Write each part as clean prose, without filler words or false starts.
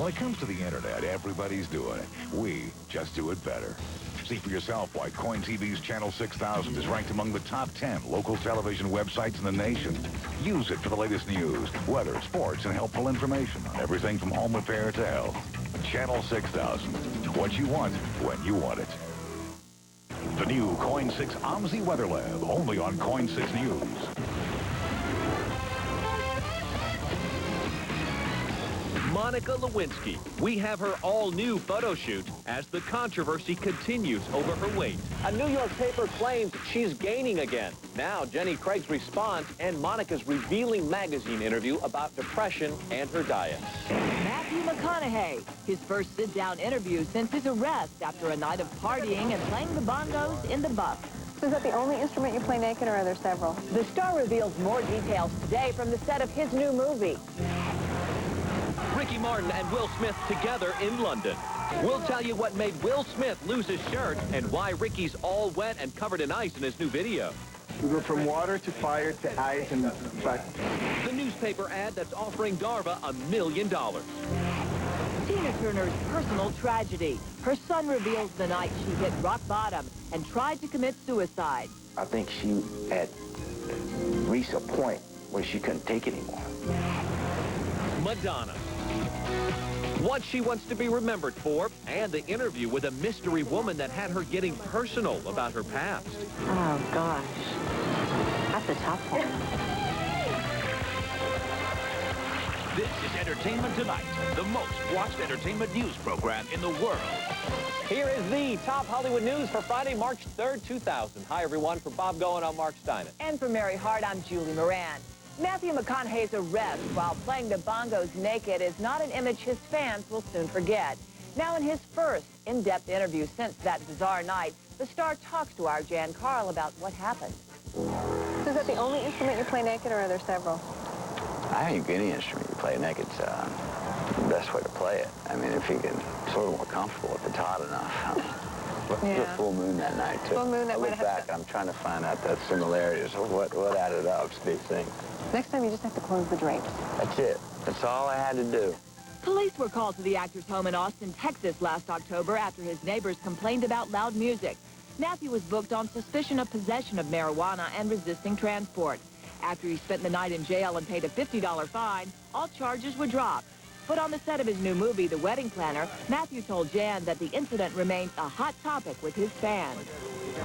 When it comes to the internet, everybody's doing it. We just do it better. See for yourself why KOIN TV's Channel 6000 is ranked among the top 10 local television websites in the nation. Use it for the latest news, weather, sports, and helpful information on everything from home repair to health. Channel 6000. What you want, when you want it. The new KOIN 6 OMSI Weather Lab, only on KOIN 6 News. Monica Lewinsky. We have her all-new photo shoot as the controversy continues over her weight. A New York paper claims she's gaining again. Now, Jenny Craig's response and Monica's revealing magazine interview about depression and her diet. Matthew McConaughey, his first sit-down interview since his arrest after a night of partying and playing the bongos in the Buff. So is that the only instrument you play naked, or are there several? The star reveals more details today from the set of his new movie. Ricky Martin and Will Smith together in London. We'll tell you what made Will Smith lose his shirt and why Ricky's all wet and covered in ice in his new video. We go from water to fire to ice and back. The newspaper ad that's offering Darva $1 million. Tina Turner's personal tragedy. Her son reveals the night she hit rock bottom and tried to commit suicide. I think she had reached a point where she couldn't take it anymore. Madonna. What she wants to be remembered for, and the interview with a mystery woman that had her getting personal about her past. Oh, gosh. That's a tough one. This is Entertainment Tonight, the most watched entertainment news program in the world. Here is the top Hollywood news for Friday, March 3rd, 2000. Hi, everyone. For Bob Goen, I'm Mark Steiner. And for Mary Hart, I'm Julie Moran. Matthew McConaughey's arrest while playing the bongos naked is not an image his fans will soon forget. Now, in his first in-depth interview since that bizarre night, the star talks to our Jan Carl about what happened. So is that the only instrument you play naked, or are there several? I think any instrument you play naked's the best way to play it. I mean, if you can sort of more comfortable if it's hot enough. Yeah. The full moon that night, too. Full moon that I look might have back, I'm trying to find out the similarities of what added up to these things. Next time you just have to close the drapes. That's it. That's all I had to do. Police were called to the actor's home in Austin, Texas last October after his neighbors complained about loud music. Matthew was booked on suspicion of possession of marijuana and resisting transport. After he spent the night in jail and paid a $50 fine, all charges were dropped. But on the set of his new movie, The Wedding Planner, Matthew told Jan that the incident remains a hot topic with his fans.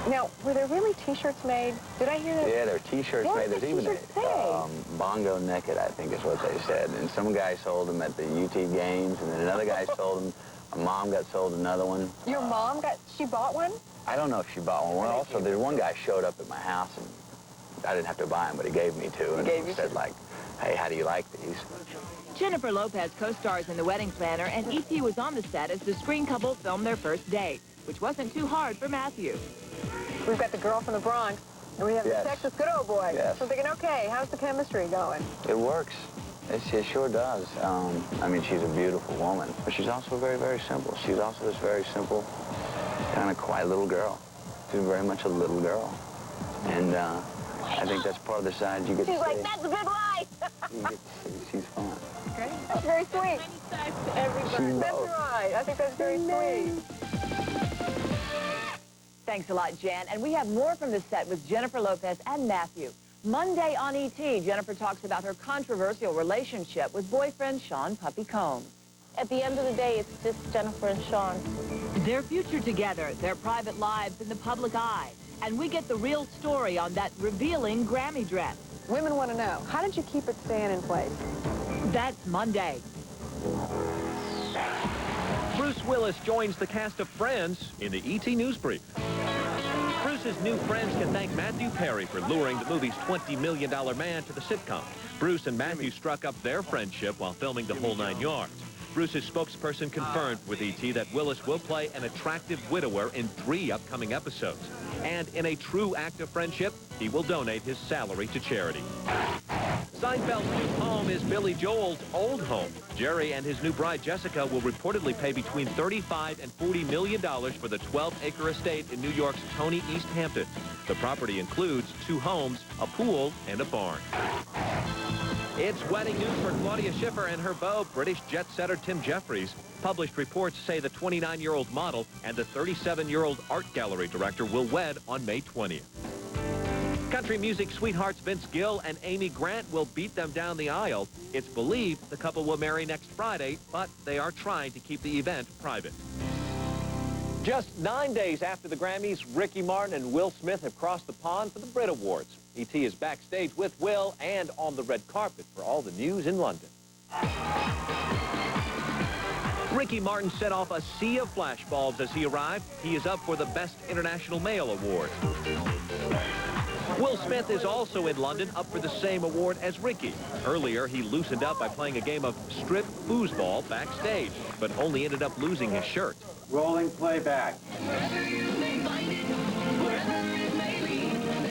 Now, were there really T-shirts made? Did I hear that? Yeah, there are T-shirts What made. did There's the even T-shirts say? Bongo Naked, I think is what they said. And some guy sold them at the UT games, and then another guy sold them. My mom got sold another one. Your mom she bought one? I don't know if she bought one. Well, also, there's one guy showed up at my house, and I didn't have to buy them, but he gave me two. And gave you said, like, hey, how do you like these? Jennifer Lopez co-stars in The Wedding Planner, and E.T. was on the set as the screen couple filmed their first date, which wasn't too hard for Matthew. We've got the girl from the Bronx, and we have Yes. the Texas good old boy. Yes. So I'm thinking, okay, how's the chemistry going? It works. It sure does. I mean, she's a beautiful woman, but she's also very, very simple. She's also this very simple, kind of quiet little girl. She's very much a little girl. And I think that's part of the side you get to see. She's like, that's a good life. You get to see. She's fun. Okay. That's very sweet. She's That's both. right. I think that's very sweet. Thanks a lot, Jan. And we have more from the set with Jennifer Lopez and Matthew. Monday on E.T., Jennifer talks about her controversial relationship with boyfriend Sean Puppy Combs. At the end of the day, it's just Jennifer and Sean. Their future together, their private lives in the public eye. And we get the real story on that revealing Grammy dress. Women want to know, how did you keep it staying in place? That's Monday. Bruce Willis joins the cast of Friends in the E.T. News Brief. Bruce's new friends can thank Matthew Perry for luring the movie's $20 million man to the sitcom. Bruce and Matthew struck up their friendship while filming The Whole Nine Yards. Bruce's spokesperson confirmed with E.T. that Willis will play an attractive widower in 3 upcoming episodes. And in a true act of friendship, he will donate his salary to charity. Seinfeld's new home is Billy Joel's old home. Jerry and his new bride, Jessica, will reportedly pay between $35 and $40 million for the 12-acre estate in New York's Tony East Hampton. The property includes 2 homes, a pool, and a barn. It's wedding news for Claudia Schiffer and her beau, British jet-setter Tim Jeffries. Published reports say the 29-year-old model and the 37-year-old art gallery director will wed on May 20th. Country music sweethearts Vince Gill and Amy Grant will beat them down the aisle. It's believed the couple will marry next Friday, but they are trying to keep the event private. Just 9 days after the Grammys, Ricky Martin and Will Smith have crossed the pond for the Brit Awards. E.T. is backstage with Will and on the red carpet for all the news in London. Ricky Martin set off a sea of flashbulbs as he arrived. He is up for the Best International Male Award. Will Smith is also in London, up for the same award as Ricky. Earlier, he loosened up by playing a game of strip foosball backstage, but only ended up losing his shirt. Rolling playback.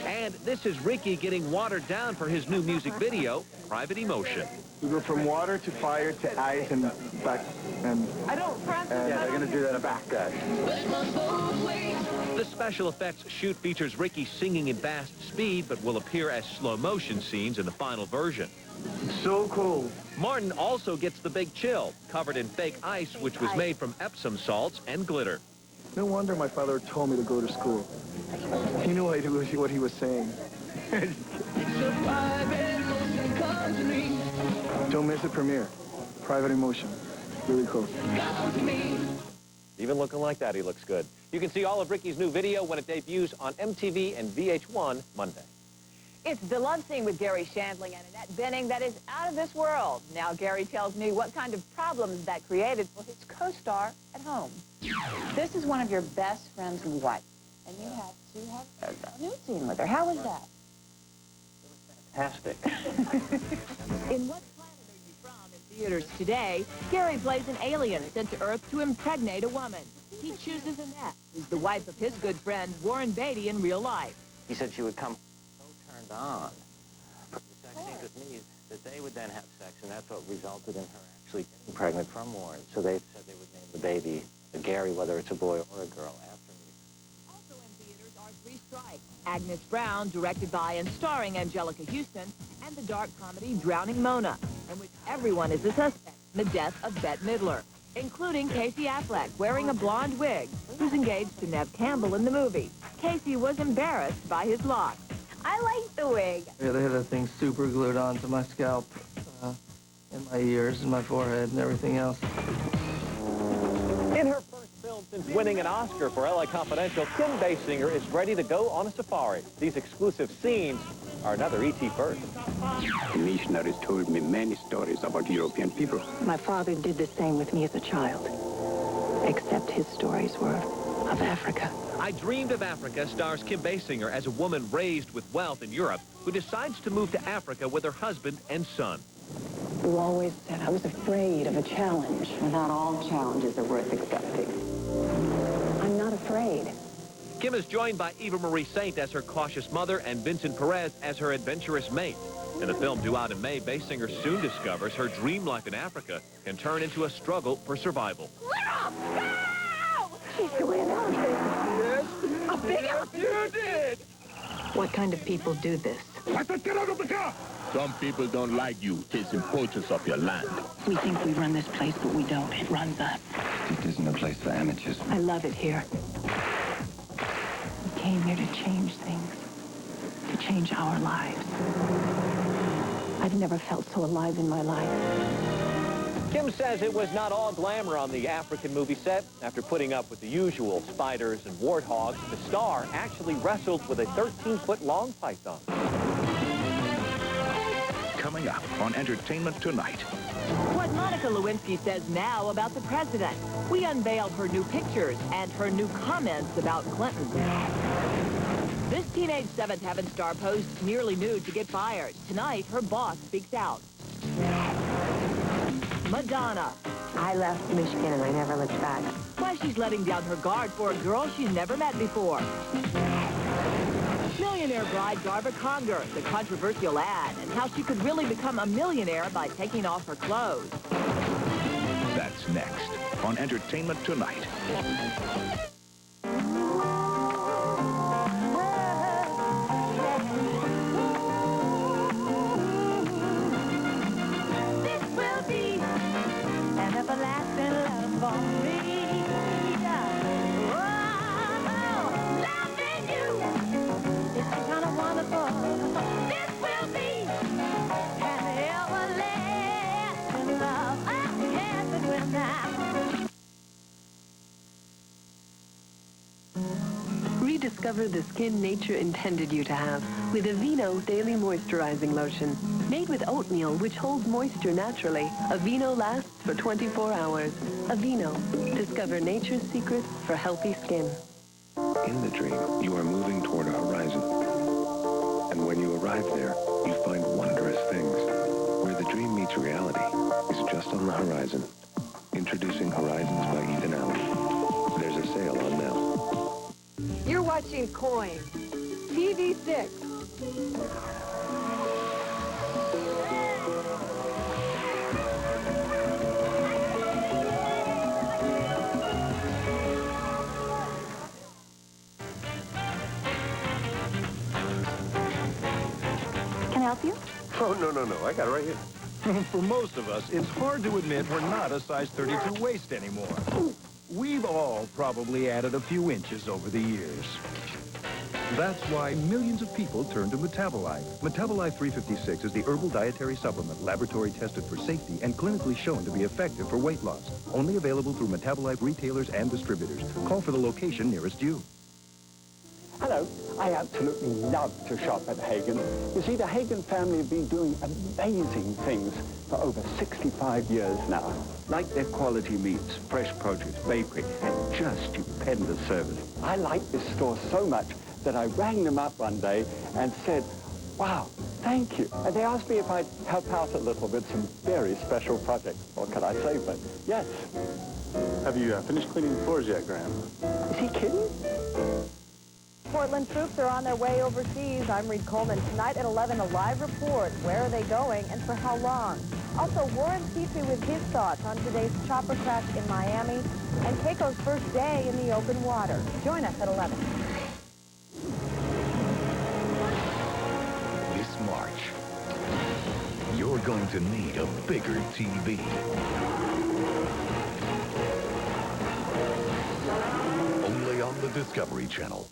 And this is Ricky getting watered down for his new music video, Private Emotion. We go from water to fire to ice and back and... they're going to do that back dash. The special effects shoot features Ricky singing in fast speed, but will appear as slow motion scenes in the final version. So cold. Martin also gets the big chill, covered in fake ice, which was made from Epsom salts and glitter. No wonder my father told me to go to school. He knew what he was saying. Don't miss the premiere. Private Emotion. Really cool. Even looking like that, he looks good. You can see all of Ricky's new video when it debuts on MTV and VH1 Monday. It's the love scene with Gary Shandling and Annette Bening that is out of this world. Now Gary tells me what kind of problems that created for his co-star at home. This is one of your best friend's wife, and you have to have a nude scene with her. How was that? Fantastic. In What Planet Are You From in theaters today, Gary plays an alien sent to Earth to impregnate a woman. He chooses Annette, who's the wife of his good friend Warren Beatty in real life. He said she would come so turned on from the sex scenes with me that they would then have sex, and that's what resulted in her actually getting pregnant from Warren. So they said they would name the baby Gary, whether it's a boy or a girl, after me. Also in theaters are Three Strikes. Agnes Brown, directed by and starring Angelica Houston, and the dark comedy Drowning Mona, in which everyone is a suspect in the death of Bette Midler, including Casey Affleck, wearing a blonde wig, who's engaged to Neve Campbell in the movie. Casey was embarrassed by his locks. I like the wig. Yeah, they had that thing super glued onto my scalp, and my ears and my forehead and everything else. In her first film since winning an Oscar for L.A. Confidential, Kim Basinger is ready to go on a safari. These exclusive scenes are another E.T. first. The missionaries told me many stories about European people. My father did the same with me as a child, except his stories were of Africa. I Dreamed of Africa stars Kim Basinger as a woman raised with wealth in Europe who decides to move to Africa with her husband and son. You always said I was afraid of a challenge. Not all challenges are worth accepting. I'm not afraid. Kim is joined by Eva Marie Saint as her cautious mother and Vincent Perez as her adventurous mate. In the film due out in May, Basinger soon discovers her dream life in Africa can turn into a struggle for survival. Little! Go! She's going out there. A big elephant! You did! What kind of people do this? I said get out of the car! Some people don't like you taking photos of your land. We think we run this place, but we don't. It runs us. It isn't a place for amateurs. I love it here. We came here to change things, to change our lives. I've never felt so alive in my life. Kim says it was not all glamour on the African movie set. After putting up with the usual spiders and warthogs, the star actually wrestled with a 13-foot-long python. Coming up on Entertainment Tonight. What Monica Lewinsky says now about the president. We unveiled her new pictures and her new comments about Clinton. This teenage Seventh Heaven star posed nearly nude to get fired. Tonight, her boss speaks out. Madonna. I left Michigan and I never looked back. Why she's letting down her guard for a girl she's never met before. Millionaire bride Darva Conger, the controversial ad, and how she could really become a millionaire by taking off her clothes. That's next on Entertainment Tonight. discover the skin nature intended you to have with Aveeno Daily Moisturizing Lotion. Made with oatmeal, which holds moisture naturally, Aveeno lasts for 24 hours. Aveeno. Discover nature's secrets for healthy skin. In the dream, you are moving toward a horizon. And when you arrive there, you find wondrous things. Where the dream meets reality is just on the horizon. Introducing Horizons by Ethan Allen. There's a sale on now. You're watching Coin, TV6. Can I help you? Oh, no. I got it right here. For most of us, it's hard to admit we're not a size 32 waist anymore. We've all probably added a few inches over the years. That's why millions of people turn to Metabolife. Metabolife 356 is the herbal dietary supplement laboratory tested for safety and clinically shown to be effective for weight loss. Only available through Metabolife retailers and distributors. Call for the location nearest you. Hello. I absolutely love to shop at Hagen. You see, the Hagen family have been doing amazing things for over 65 years now. Like their quality meats, fresh produce, bakery, and just stupendous service. I like this store so much that I rang them up one day and said, wow, thank you. And they asked me if I'd help out a little with some very special projects. What could I say, but yes. Have you finished cleaning the floors yet, Graham? Is he kidding? Portland troops are on their way overseas. I'm Reed Coleman. Tonight at 11, a live report. Where are they going and for how long? Also, Warren Petrie with his thoughts on today's chopper crash in Miami and Keiko's first day in the open water. Join us at 11. This March, you're going to need a bigger TV. Only on the Discovery Channel.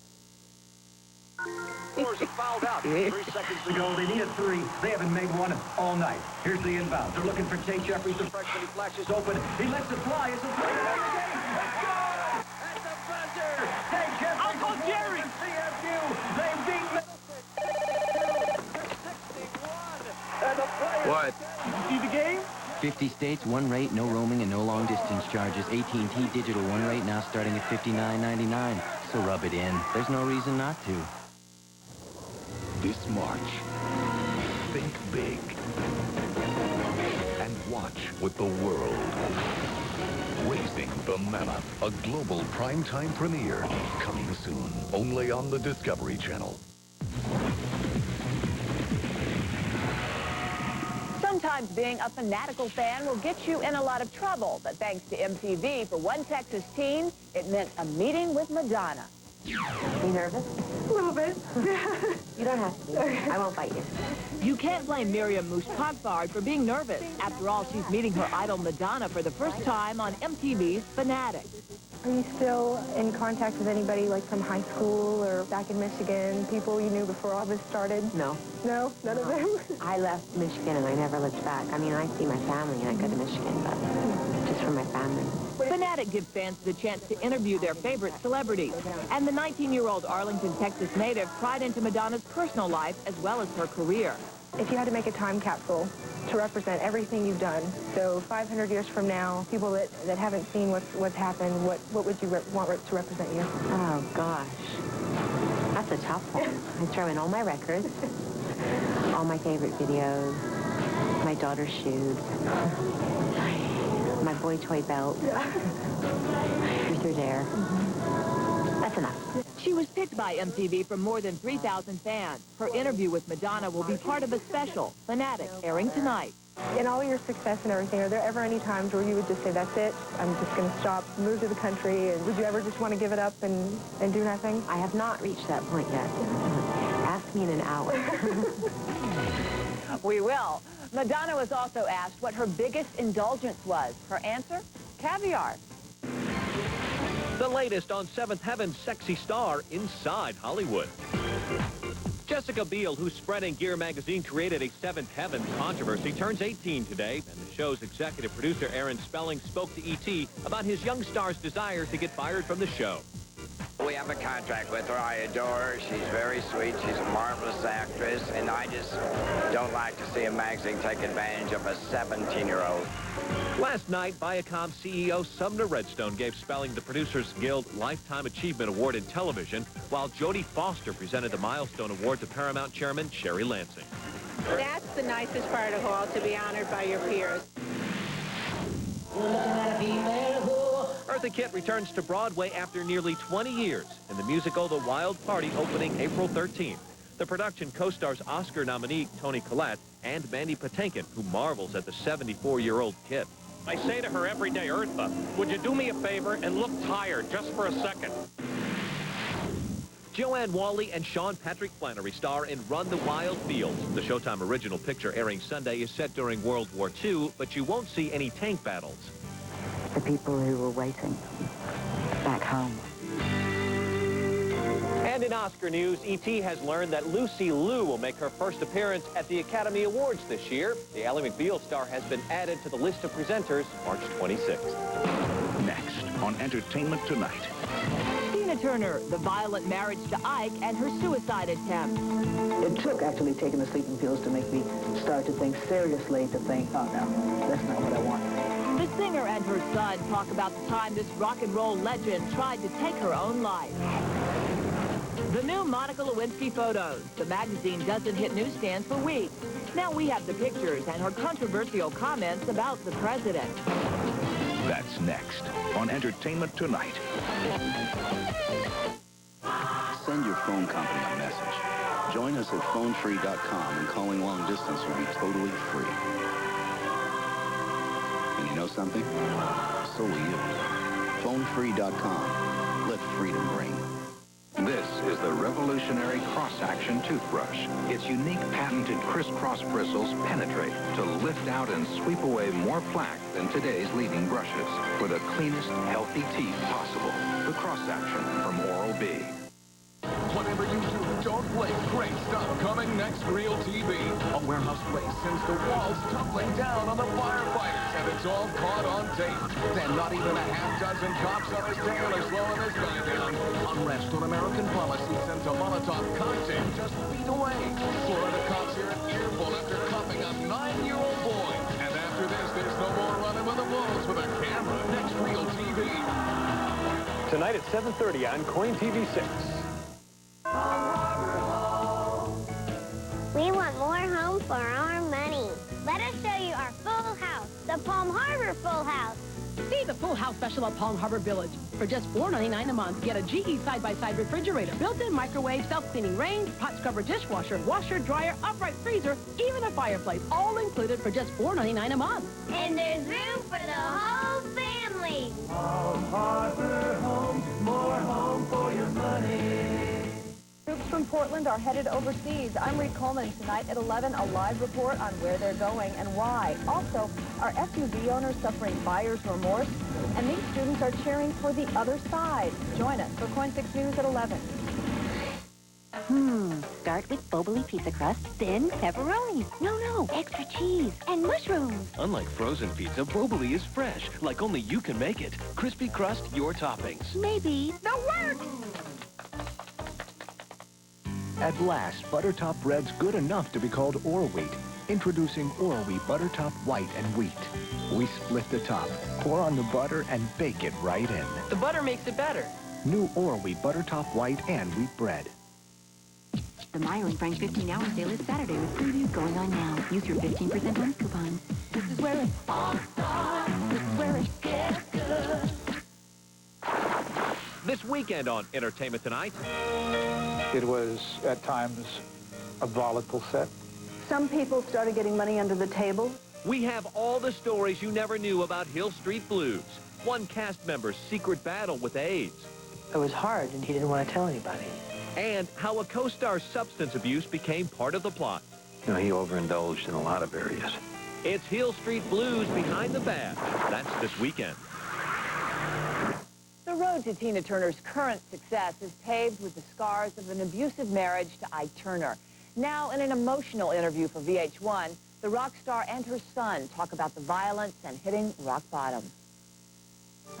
Are fouled out. 3 seconds to go. They need a 3. They haven't made one all night. Here's the inbound. They're looking for Tate Jeffries, the freshman. He flashes open. He lets it fly. It's a three. It's good! At the buzzer! Tate Jeffries. Uncle Jerry! CFU. They beat Middlesex. What? See the game? 50 states, one rate, no roaming, and no long-distance charges. AT&T Digital one rate now starting at $59.99. So rub it in. There's no reason not to. This March, think big and watch with the world. Raising the Mammoth, a global primetime premiere, coming soon, only on the Discovery Channel. Sometimes being a fanatical fan will get you in a lot of trouble, but thanks to MTV, for one Texas teen, it meant a meeting with Madonna. Are you nervous? A little bit. You don't have to be. I won't bite you. You can't blame Miriam Mushkagfard for being nervous. After all, she's meeting her idol Madonna for the first time on MTV's Fanatic. Are you still in contact with anybody like from high school or back in Michigan, people you knew before all this started? No. No? None of them? I left Michigan and I never looked back. I mean, I see my family and I go to Michigan, but just for my family. Fanatic gives fans the chance to interview their favorite celebrities. And the 19-year-old Arlington, Texas native pried into Madonna's personal life as well as her career. If you had to make a time capsule to represent everything you've done, so 500 years from now, people that haven't seen what's happened, what would you want to represent you? Oh, gosh. That's a tough one. I throw in all my records, all my favorite videos, my daughter's shoes, my boy toy belt, Truth or Dare. That's enough. She was picked by MTV from more than 3,000 fans. Her interview with Madonna will be part of a special, Fanatic, airing tonight. In all your success and everything, are there ever any times where you would just say, that's it, I'm just going to stop, move to the country, and would you ever just want to give it up and do nothing? I have not reached that point yet. Ask me in an hour. We will. Madonna was also asked what her biggest indulgence was. Her answer? Caviar. The latest on Seventh Heaven's sexy star inside Hollywood. Jessica Biel, whose Spreading Gear magazine created a Seventh Heaven controversy, turns 18 today, and the show's executive producer Aaron Spelling spoke to E.T. about his young star's desire to get fired from the show. We we have a contract with her. I adore her. She's very sweet. She's a marvelous actress, and I just don't like to see a magazine take advantage of a 17-year-old. Last night, Viacom CEO Sumner Redstone gave Spelling the Producers Guild Lifetime Achievement Award in television, while Jodie Foster presented the Milestone Award to Paramount Chairman Sherry Lansing. That's the nicest part of all, to be honored by your peers. Eartha Kitt returns to Broadway after nearly 20 years in the musical The Wild Party, opening April 13th. The production co-stars Oscar nominee Toni Collette and Mandy Patinkin, who marvels at the 74-year-old Kitt. I say to her every day, Eartha, would you do me a favor and look tired just for a second? Joanne Whalley and Sean Patrick Flannery star in Run the Wild Fields. The Showtime original picture airing Sunday is set during World War II, but you won't see any tank battles. The people who were waiting back home. And in Oscar news, E.T. has learned that Lucy Liu will make her first appearance at the Academy Awards this year. The Ally McBeal star has been added to the list of presenters March 26th. Next on Entertainment Tonight. Tina Turner, the violent marriage to Ike, and her suicide attempt. It took actually taking the sleeping pills to make me start to think seriously, to think, oh no, that's not what I want. The singer and her son talk about the time this rock and roll legend tried to take her own life. The new Monica Lewinsky photos. The magazine doesn't hit newsstands for weeks. Now we have the pictures and her controversial comments about the president. That's next on Entertainment Tonight. Send your phone company a message. Join us at phonefree.com, and calling long distance will be totally free. And you know something? So will you. Phonefree.com. Let freedom ring. This is the revolutionary cross-action toothbrush. Its unique patented crisscross bristles penetrate to lift out and sweep away more plaque than today's leading brushes for the cleanest, healthy teeth possible. The cross-action from Oral-B. Whatever you do, don't blink. Great stuff coming next. Real TV. A warehouse race sends the walls tumbling down on the firefighters, and it's all caught on tape. Then not even a half-dozen cops on his tail are slowing this guy down. Unrest on American policy sends a Molotov cocktail just feet away. Florida cops hear an earful after cuffing a 9-year-old boy. And after this, there's no more running with the wolves with a camera. Next Real TV. Tonight at 7:30 on Coin TV 6. We want more home for our money. Let us show you our full house, the Palm Harbor Full House. See the Full House special at Palm Harbor Village. For just $4.99 a month, get a GE side-by-side refrigerator, built-in microwave, self-cleaning range, pot scrubber dishwasher, washer, dryer, upright freezer, even a fireplace, all included for just $4.99 a month. And there's room for the whole family. Palm Harbor Home, more home for your money. Troops from Portland are headed overseas. I'm Reed Coleman. Tonight at 11, a live report on where they're going and why. Also, are SUV owners suffering buyer's remorse? And these students are cheering for the other side. Join us for Coin 6 News at 11. Start with Boboli pizza crust, then pepperonis. No, extra cheese and mushrooms. Unlike frozen pizza, Boboli is fresh, like only you can make it. Crispy crust, your toppings. Maybe the works. At last, Buttertop bread's good enough to be called Or-Wheat. Introducing Or-Wheat Buttertop White and Wheat. We split the top, pour on the butter, and bake it right in. The butter makes it better. New Or-Wheat Buttertop White and Wheat bread. The Meyer and Frank 15-hour sale is Saturday with previews going on now. Use your 15% bonus coupon. This is where it's all starts. This is where it gets good. This weekend on Entertainment Tonight. It was, at times, a volatile set. Some people started getting money under the table. We have all the stories you never knew about Hill Street Blues. One cast member's secret battle with AIDS. It was hard, and he didn't want to tell anybody. And how a co-star's substance abuse became part of the plot. You know, he overindulged in a lot of areas. It's Hill Street Blues Behind the Badge. That's this weekend. The road to Tina Turner's current success is paved with the scars of an abusive marriage to Ike Turner. Now, in an emotional interview for VH1, the rock star and her son talk about the violence and hitting rock bottom.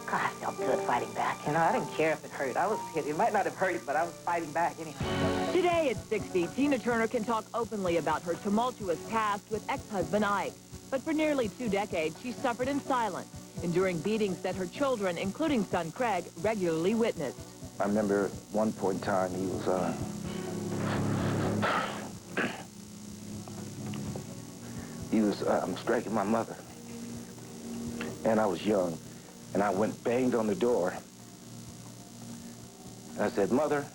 God, I felt good fighting back. You know, I didn't care if it hurt. I was hit. It might not have hurt, but I was fighting back anyhow. Today at 60, Tina Turner can talk openly about her tumultuous past with ex-husband Ike. But for nearly 2 decades, she suffered in silence, enduring beatings that her children, including son Craig, regularly witnessed. I remember at one point in time he was striking my mother. And I was young. And I banged on the door. And I said, Mother.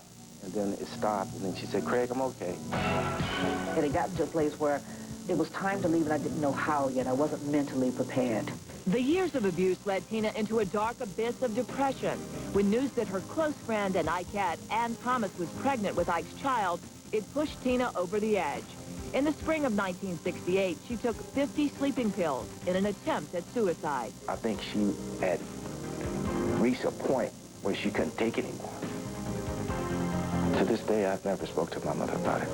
And then it stopped. And then she said, Craig, I'm okay. And it got to a place where it was time to leave, and I didn't know how yet. I wasn't mentally prepared. The years of abuse led Tina into a dark abyss of depression. When news that her close friend and Ikeette, Ann Thomas, was pregnant with Ike's child, it pushed Tina over the edge. In the spring of 1968, she took 50 sleeping pills in an attempt at suicide. I think she had reached a point where she couldn't take it anymore. To this day, I've never spoke to my mother about it.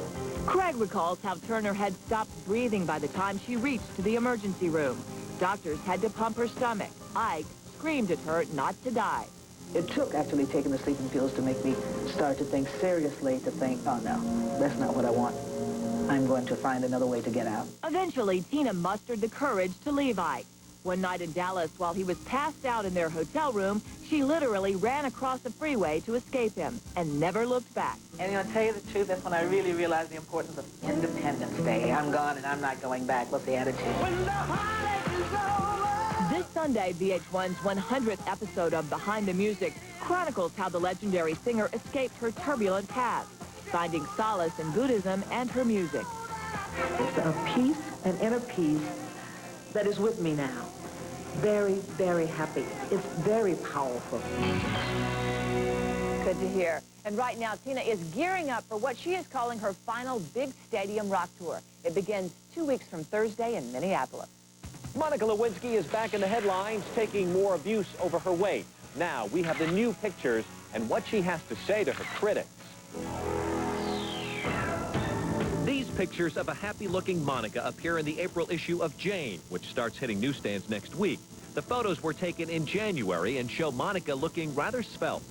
Craig recalls how Turner had stopped breathing by the time she reached the emergency room. Doctors had to pump her stomach. Ike screamed at her not to die. It took actually taking the sleeping pills to make me start to think seriously, to think, oh no, that's not what I want. I'm going to find another way to get out. Eventually, Tina mustered the courage to leave Ike. One night in Dallas, while he was passed out in their hotel room, she literally ran across the freeway to escape him and never looked back. And to tell you the truth, that's when I really realized the importance of Independence Day. I'm gone and I'm not going back. What's the attitude? This Sunday, VH1's 100th episode of Behind the Music chronicles how the legendary singer escaped her turbulent past, finding solace in Buddhism and her music. It's a peace, an inner peace, that is with me now. Very, very happy. It's very powerful. Good to hear. And right now, Tina is gearing up for what she is calling her final big stadium rock tour. It begins 2 weeks from Thursday in Minneapolis. Monica Lewinsky is back in the headlines, taking more abuse over her weight. Now, we have the new pictures and what she has to say to her critics. These pictures of a happy-looking Monica appear in the April issue of Jane, which starts hitting newsstands next week. The photos were taken in January and show Monica looking rather svelte.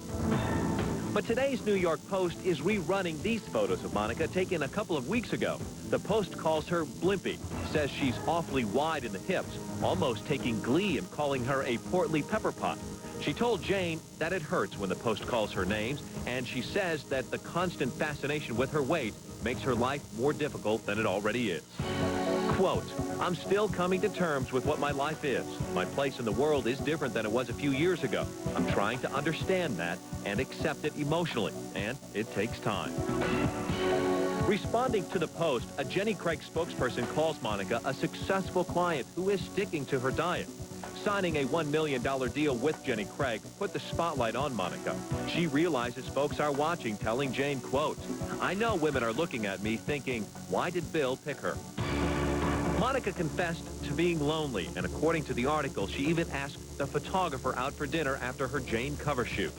But today's New York Post is rerunning these photos of Monica taken a couple of weeks ago. The Post calls her blimpy, says she's awfully wide in the hips, almost taking glee in calling her a portly pepper pot. She told Jane that it hurts when the Post calls her names, and she says that the constant fascination with her weight makes her life more difficult than it already is. Quote, I'm still coming to terms with what my life is. My place in the world is different than it was a few years ago. I'm trying to understand that and accept it emotionally, and it takes time. Responding to the Post, a Jenny Craig spokesperson calls Monica a successful client who is sticking to her diet. Signing a $1 million deal with Jenny Craig put the spotlight on Monica. She realizes folks are watching, telling Jane, quote, I know women are looking at me thinking, why did Bill pick her? Monica confessed to being lonely, and according to the article, she even asked the photographer out for dinner after her Jane cover shoot.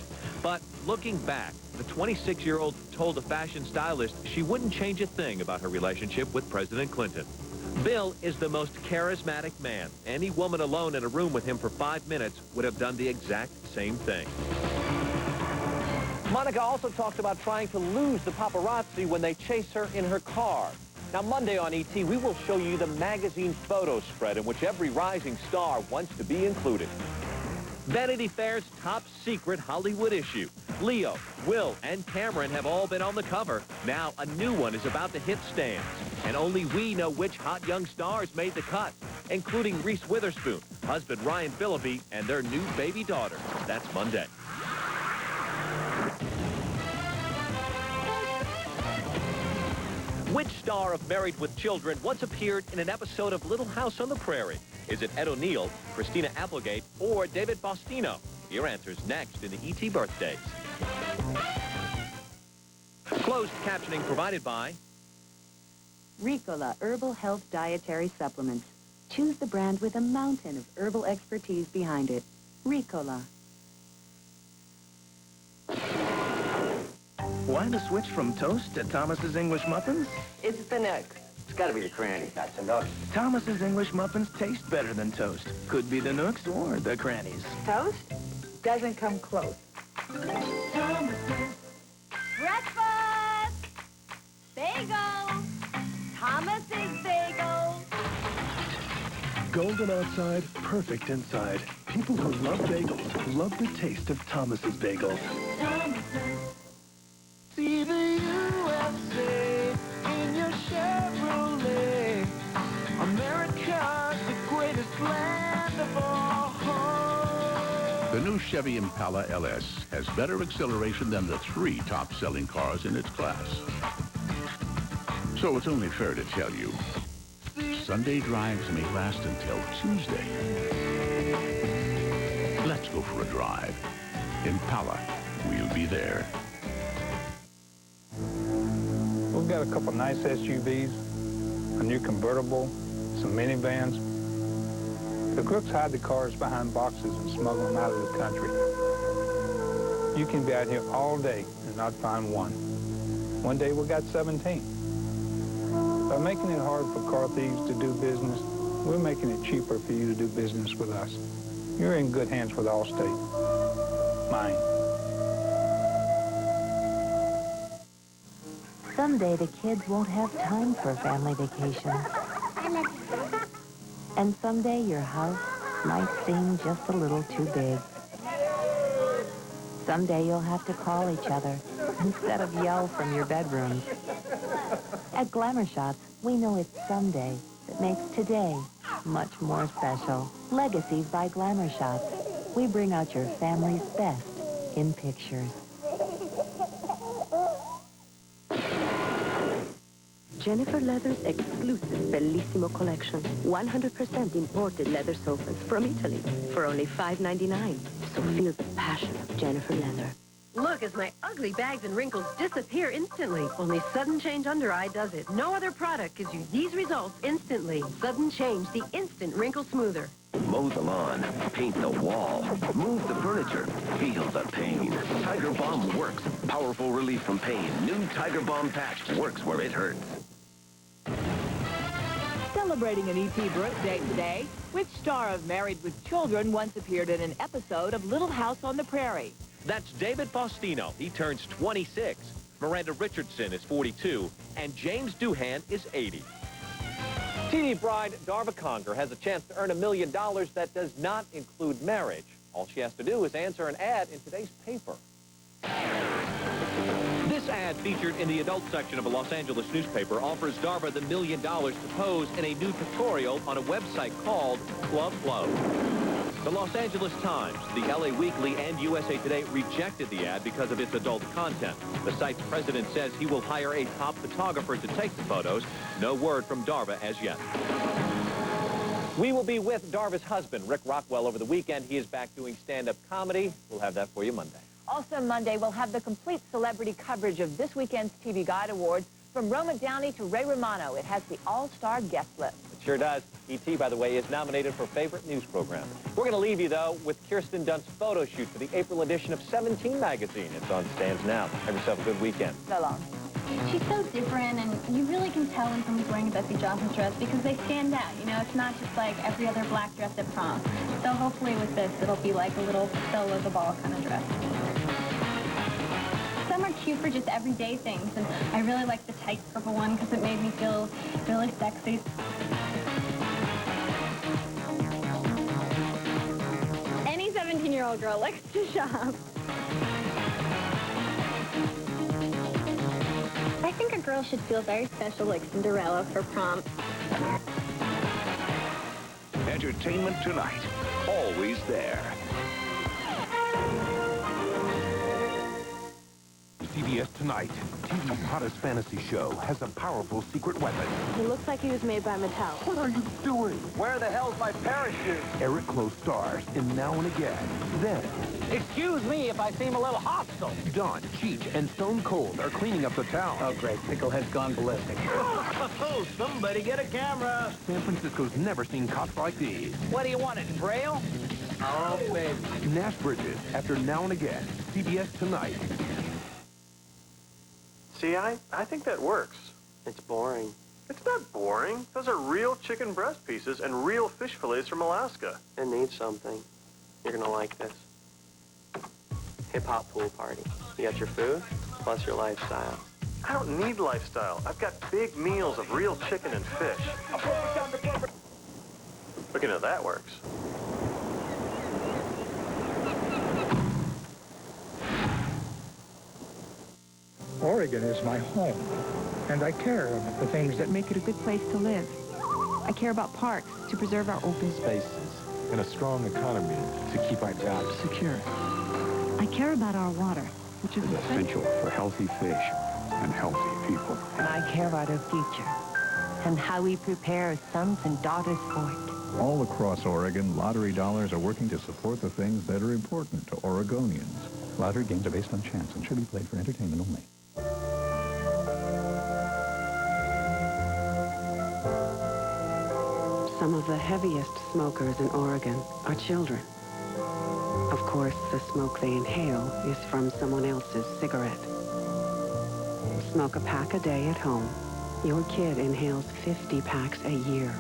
But looking back, the 26-year-old told a fashion stylist she wouldn't change a thing about her relationship with President Clinton. Bill is the most charismatic man. Any woman alone in a room with him for 5 minutes would have done the exact same thing. Monica also talked about trying to lose the paparazzi when they chase her in her car. Now, Monday on ET, we will show you the magazine photo spread in which every rising star wants to be included. Vanity Fair's top secret Hollywood issue. Leo, Will, and Cameron have all been on the cover. Now, a new one is about to hit stands. And only we know which hot young stars made the cut, including Reese Witherspoon, husband Ryan Phillippe, and their new baby daughter. That's Monday. Which star of Married with Children once appeared in an episode of Little House on the Prairie? Is it Ed O'Neill, Christina Applegate, or David Faustino? Your answers next in the ET Birthdays. Closed captioning provided by Ricola Herbal Health Dietary Supplements. Choose the brand with a mountain of herbal expertise behind it. Ricola. Why the switch from toast to Thomas's English Muffins? It's the Nooks. It's got to be the cranny. That's a Nook. Thomas's English Muffins taste better than toast. Could be the Nooks or the Crannies. Toast? doesn't come close. Breakfast! Bagel! Thomas's Bagel! Golden outside, perfect inside. People who love bagels love the taste of Thomas's Bagels. See the USA in your Chevrolet. America's the greatest land of all. The new Chevy Impala LS has better acceleration than the 3 top-selling cars in its class. So it's only fair to tell you, Sunday drives may last until Tuesday. Let's go for a drive. Impala, we'll be there. We've got a couple nice SUVs, a new convertible, some minivans. The crooks hide the cars behind boxes and smuggle them out of the country. You can be out here all day and not find one. One day we got 17. By making it hard for car thieves to do business, we're making it cheaper for you to do business with us. You're in good hands with Allstate. Mine. Someday the kids won't have time for a family vacation. And someday your house might seem just a little too big. Someday you'll have to call each other instead of yell from your bedrooms. At Glamour Shots, we know it's someday that makes today much more special. Legacies by Glamour Shots. We bring out your family's best in pictures. Jennifer Leather's exclusive Bellissimo collection. 100% imported leather sofas from Italy for only $5.99. So feel the passion of Jennifer Leather. Look as my ugly bags and wrinkles disappear instantly. Only Sudden Change Under Eye does it. No other product gives you these results instantly. Sudden Change, the instant wrinkle smoother. Mow the lawn, paint the wall, move the furniture, feel the pain. Tiger Balm works. Powerful relief from pain. New Tiger Balm patch works where it hurts. Celebrating an E.T. birthday today, which star of Married with Children once appeared in an episode of Little House on the Prairie? That's David Faustino. He turns 26. Miranda Richardson is 42. And James Doohan is 80. TV bride Darva Conger has a chance to earn $1 million that does not include marriage. All she has to do is answer an ad in today's paper. This ad, featured in the adult section of a Los Angeles newspaper, offers Darva the $1 million to pose in a new tutorial on a website called Club Flow. The Los Angeles Times, the LA Weekly, and USA Today rejected the ad because of its adult content. The site's president says he will hire a top photographer to take the photos. No word from Darva as yet. We will be with Darva's husband, Rick Rockwell, over the weekend. He is back doing stand-up comedy. We'll have that for you Monday. Also Monday, we'll have the complete celebrity coverage of this weekend's TV Guide Awards. From Roma Downey to Ray Romano, it has the all-star guest list. It sure does. E.T., by the way, is nominated for Favorite News Program. We're going to leave you, though, with Kirsten Dunst's photo shoot for the April edition of 17 magazine. It's on stands now. Have yourself a good weekend. So long. She's so different, and you really can tell when someone's wearing a Betsy Johnson dress because they stand out. You know, it's not just like every other black dress at prom. So hopefully with this, it'll be like a little Stella the Ball kind of dress. Some are cute for just everyday things, and I really like the tight purple one because it made me feel really sexy. Any 17-year-old girl likes to shop. I think a girl should feel very special like Cinderella for prom. Entertainment Tonight, always there. CBS Tonight, TV's hottest fantasy show, has a powerful secret weapon. He looks like he was made by Mattel. What are you doing? Where the hell's my parachute? Eric Close stars in Now and Again. Then, Excuse me if I seem a little hostile. Don, Cheech, and Stone Cold are cleaning up the town. Oh, great. Picklehead's gone ballistic. Oh, somebody get a camera. San Francisco's never seen cops like these. What do you want, it Braille? Oh, baby. Nash Bridges, after Now and Again. CBS Tonight. See, I think that works. It's boring. It's not boring. Those are real chicken breast pieces and real fish fillets from Alaska. It needs something. You're gonna like this. hip-hop pool party. You got your food, plus your lifestyle. I don't need lifestyle. I've got big meals of real chicken and fish. Looking at that works. Oregon is my home, and I care about the things that make it a good place to live. I care about parks to preserve our open spaces and a strong economy to keep our jobs secure. I care about our water, which is essential for healthy fish and healthy people. And I care about our future and how we prepare our sons and daughters for it. All across Oregon, lottery dollars are working to support the things that are important to Oregonians. Lottery games are based on chance and should be played for entertainment only. Some of the heaviest smokers in Oregon are children. Of course, the smoke they inhale is from someone else's cigarette. Smoke a pack a day at home. Your kid inhales 50 packs a year.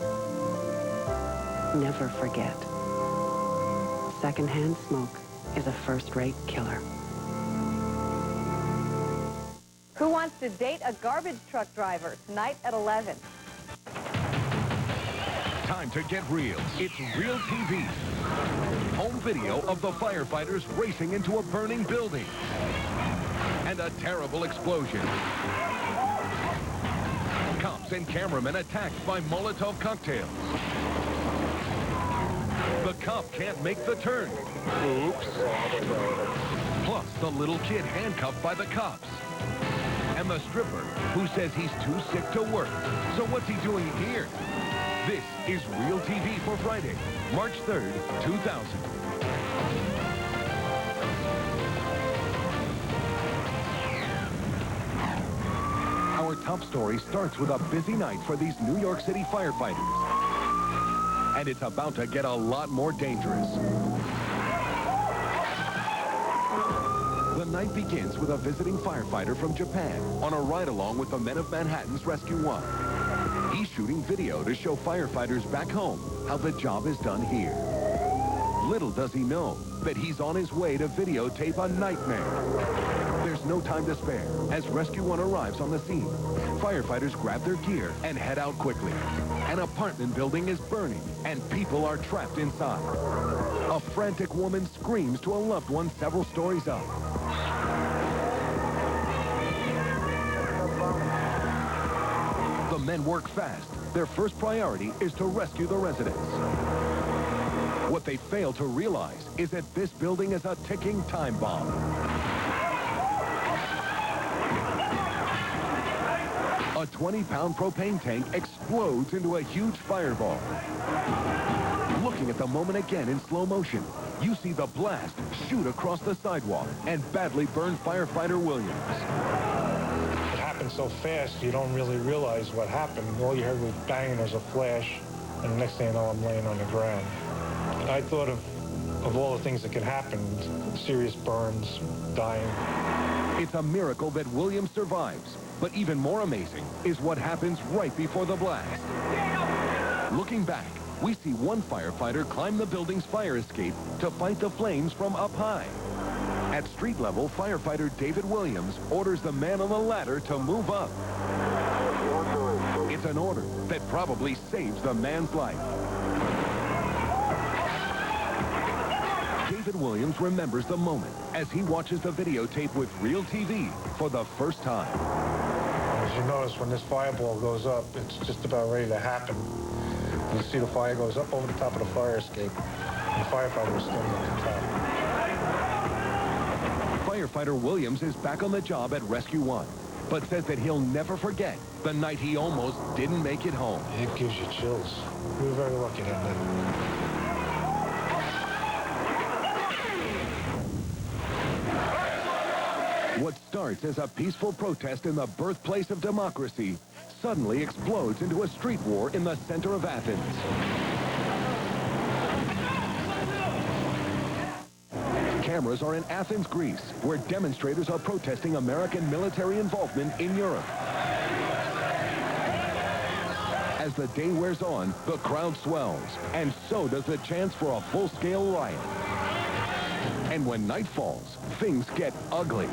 Never forget. Secondhand smoke is a first-rate killer. Who Wants to Date a Garbage Truck Driver? Tonight at 11. Time to get real. It's Real TV. Home video of the firefighters racing into a burning building. And a terrible explosion. Cops and cameramen attacked by Molotov cocktails. The cop can't make the turn. Oops. Plus, the little kid handcuffed by the cops. And the stripper who says he's too sick to work. So what's he doing here? This is Real TV for Friday, March 3rd, 2000. Our top story starts with a busy night for these New York City firefighters. And it's about to get a lot more dangerous. The night begins with a visiting firefighter from Japan on a ride-along with the men of Manhattan's Rescue 1. He's shooting video to show firefighters back home how the job is done here. Little does he know that he's on his way to videotape a nightmare. There's no time to spare as Rescue 1 arrives on the scene. Firefighters grab their gear and head out quickly. An apartment building is burning and people are trapped inside. A frantic woman screams to a loved one several stories up. The men work fast. Their first priority is to rescue the residents. What they fail to realize is that this building is a ticking time bomb. A 20-pound propane tank explodes into a huge fireball. Looking at the moment again in slow motion, you see the blast shoot across the sidewalk and badly burn firefighter Williams. It happened so fast, you don't really realize what happened. All you heard was bang, there was a flash, and the next thing you know, I'm laying on the ground. I thought of all the things that could happen, serious burns, dying. It's a miracle that Williams survives, but even more amazing is what happens right before the blast. Looking back, we see one firefighter climb the building's fire escape to fight the flames from up high. At street level, firefighter David Williams orders the man on the ladder to move up. It's an order that probably saves the man's life. David Williams remembers the moment as he watches the videotape with Real TV for the first time. As you notice, when this fireball goes up, it's just about ready to happen. You see the fire goes up over the top of the fire escape. The firefighter was standing at the top. Firefighter Williams is back on the job at Rescue 1, but says that he'll never forget the night he almost didn't make it home. It gives you chills. We were very lucky that night. What starts as a peaceful protest in the birthplace of democracy suddenly explodes into a street war in the center of Athens. Cameras are in Athens, Greece, where demonstrators are protesting American military involvement in Europe. As the day wears on, the crowd swells, and so does the chance for a full-scale riot. And when night falls, things get ugly.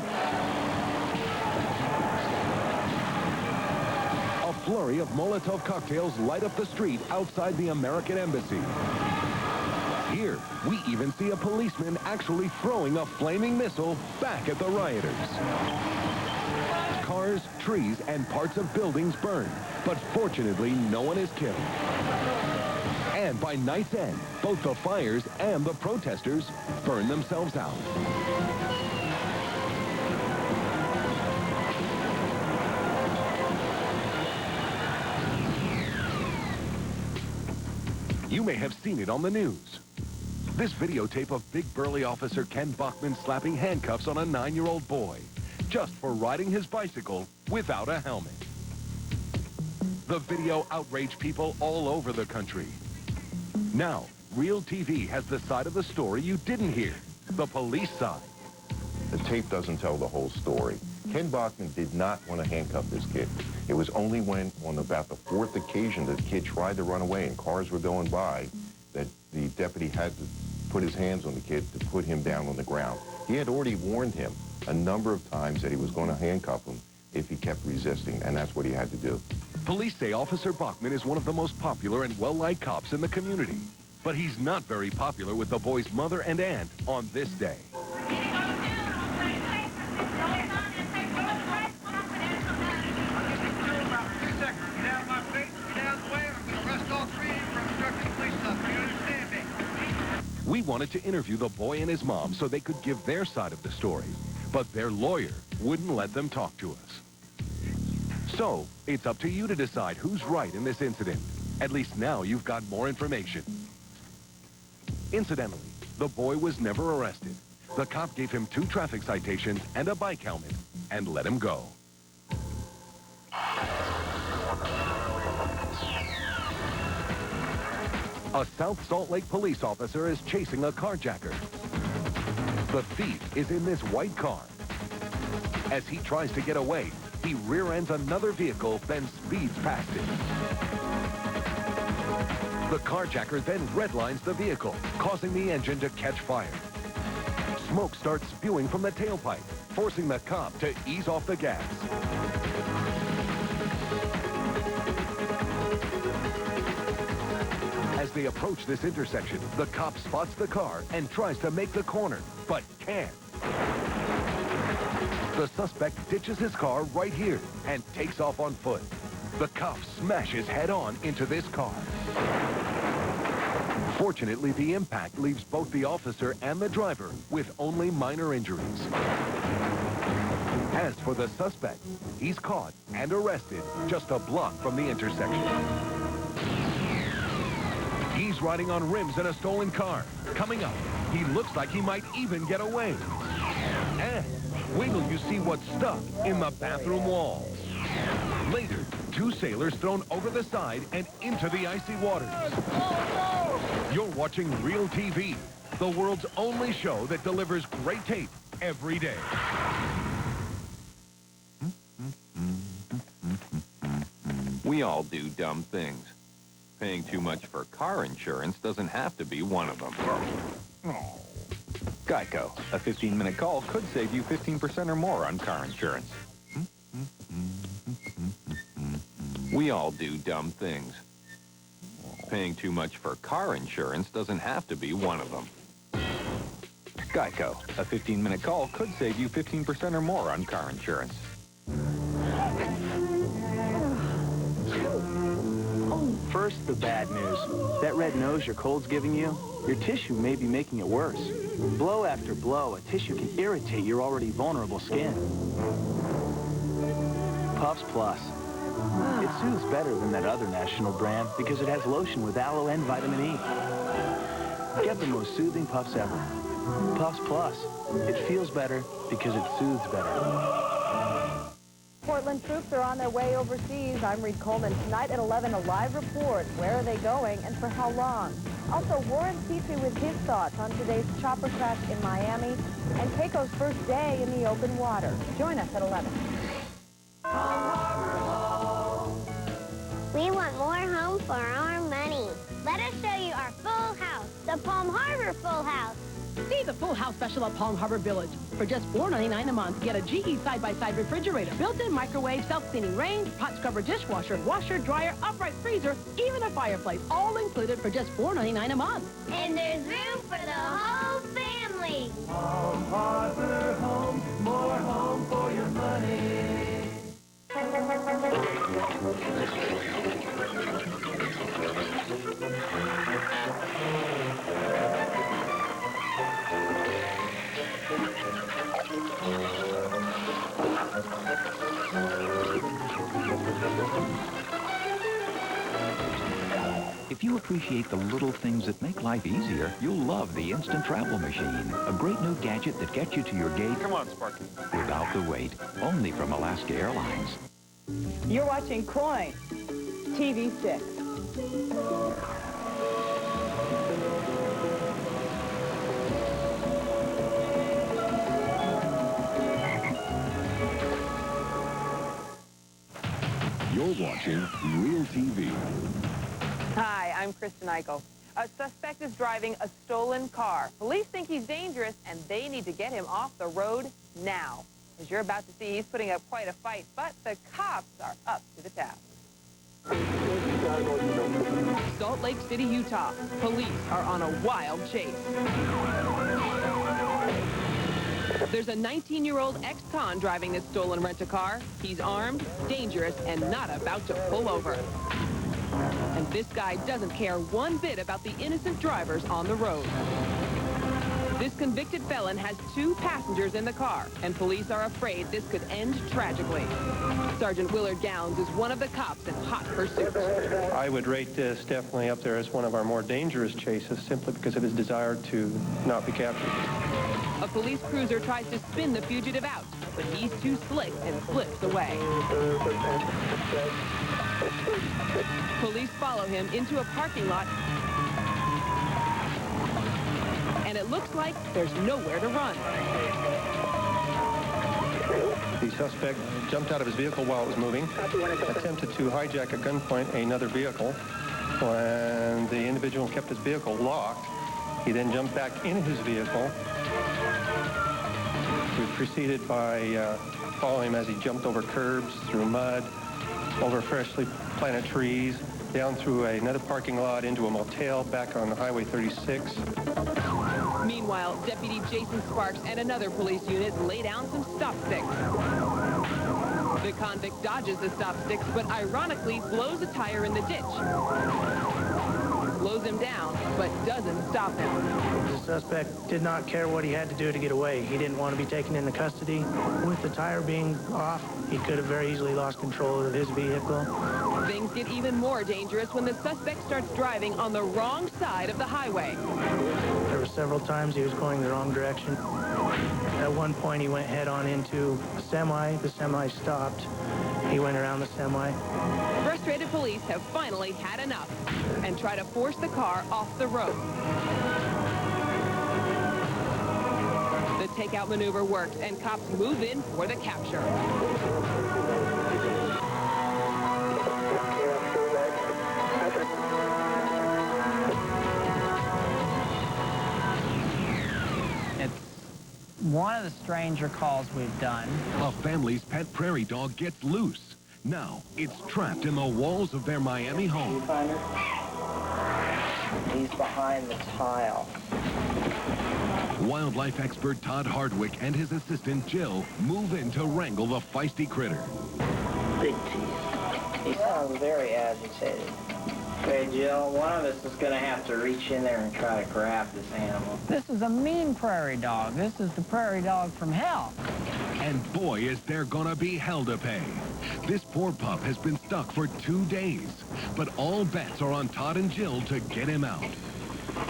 A flurry of Molotov cocktails light up the street outside the American Embassy. Here, we even see a policeman actually throwing a flaming missile back at the rioters. Cars, trees, and parts of buildings burn, but fortunately, no one is killed. And by night's end, both the fires and the protesters burn themselves out. You may have seen it on the news. This videotape of big burly officer Ken Bachman slapping handcuffs on a 9-year-old boy just for riding his bicycle without a helmet. The video outraged people all over the country. Now, Real TV has the side of the story you didn't hear, the police side. The tape doesn't tell the whole story. Ken Bachman did not want to handcuff this kid. It was only when, on about the 4th occasion, the kid tried to run away and cars were going by, that the deputy had to put his hands on the kid to put him down on the ground. He had already warned him a number of times that he was going to handcuff him if he kept resisting, and that's what he had to do. Police say Officer Bachman is one of the most popular and well-liked cops in the community. But he's not very popular with the boy's mother and aunt on this day. We wanted to interview the boy and his mom so they could give their side of the story, but their lawyer wouldn't let them talk to us. So, it's up to you to decide who's right in this incident. At least now you've got more information. Incidentally, the boy was never arrested. The cop gave him 2 traffic citations and a bike helmet and let him go. A South Salt Lake police officer is chasing a carjacker. The thief is in this white car. As he tries to get away, he rear-ends another vehicle, then speeds past it. The carjacker then redlines the vehicle, causing the engine to catch fire. Smoke starts spewing from the tailpipe, forcing the cop to ease off the gas. As they approach this intersection, the cop spots the car and tries to make the corner, but can't. The suspect ditches his car right here and takes off on foot. The cop smashes head-on into this car. Fortunately, the impact leaves both the officer and the driver with only minor injuries. As for the suspect, he's caught and arrested just a block from the intersection. He's riding on rims in a stolen car. Coming up, he looks like he might even get away. And wait till you see what's stuck in the bathroom walls. Later, 2 sailors thrown over the side and into the icy waters. You're watching Real TV, the world's only show that delivers great tape every day. We all do dumb things. Paying too much for car insurance doesn't have to be one of them. Geico. A 15-minute call could save you 15% or more on car insurance. We all do dumb things. Paying too much for car insurance doesn't have to be one of them. Geico. A 15-minute call could save you 15% or more on car insurance. First, the bad news. That red nose your cold's giving you, your tissue may be making it worse. Blow after blow, a tissue can irritate your already vulnerable skin. Puffs Plus. It soothes better than that other national brand because it has lotion with aloe and vitamin E. Get the most soothing puffs ever. Puffs Plus. It feels better because it soothes better. Portland troops are on their way overseas. I'm Reed Coleman. Tonight at 11, a live report. Where are they going and for how long? Also, Warren Petrie with his thoughts on today's chopper crash in Miami and Keiko's first day in the open water. Join us at 11. We want more home for our money. Let us show you our full house, the Palm Harbor Full House. See the Full House special at Palm Harbor Village. For just $4.99 a month, get a GE side-by-side refrigerator, built-in microwave, self-cleaning range, pot scrubber dishwasher, washer, dryer, upright freezer, even a fireplace, all included for just $4.99 a month. And there's room for the whole family. Palm Harbor Home, more home for your money. If you appreciate the little things that make life easier, you'll love the Instant Travel Machine, a great new gadget that gets you to your gate. Come on, Sparky. Without the wait, only from Alaska Airlines. You're watching KOIN, TV 6. You're watching Real TV. Hi, I'm Kristen Eichel. A suspect is driving a stolen car. Police think he's dangerous, and they need to get him off the road now. As you're about to see, he's putting up quite a fight, but the cops are up to the task. Salt Lake City, Utah. Police are on a wild chase. There's a 19-year-old ex-con driving this stolen rent-a-car. He's armed, dangerous, and not about to pull over. And this guy doesn't care one bit about the innocent drivers on the road. This convicted felon has 2 passengers in the car, and police are afraid this could end tragically. Sergeant Willard Gowns is one of the cops in hot pursuit. I would rate this definitely up there as one of our more dangerous chases, simply because of his desire to not be captured. A police cruiser tries to spin the fugitive out, but he's too slick and slips away. Police follow him into a parking lot, and it looks like there's nowhere to run. The suspect jumped out of his vehicle while it was moving, attempted to hijack at gunpoint another vehicle. When the individual kept his vehicle locked, he then jumped back in his vehicle. We proceeded by following him as he jumped over curbs, through mud, over freshly planted trees, down through another parking lot, into a motel back on Highway 36. Meanwhile, Deputy Jason Sparks and another police unit lay down some stop sticks. The convict dodges the stop sticks, but ironically blows a tire in the ditch. Slows him down, but doesn't stop him. The suspect did not care what he had to do to get away. He didn't want to be taken into custody. With the tire being off, he could have very easily lost control of his vehicle. Things get even more dangerous when the suspect starts driving on the wrong side of the highway. There were several times he was going the wrong direction. At one point, he went head-on into a semi. The semi stopped. He went around the semi. Frustrated police have finally had enough and try to force the car off the road. The takeout maneuver works, and cops move in for the capture. One of the stranger calls we've done. A family's pet prairie dog gets loose. Now, it's trapped in the walls of their Miami home. He's behind the tile. Wildlife expert Todd Hardwick and his assistant Jill move in to wrangle the feisty critter. Big teeth. He sounds very agitated. Okay, Jill, one of us is going to have to reach in there and try to grab this animal. This is a mean prairie dog. This is the prairie dog from hell. And boy, is there gonna be hell to pay. This poor pup has been stuck for 2 days, but all bets are on Todd and Jill to get him out.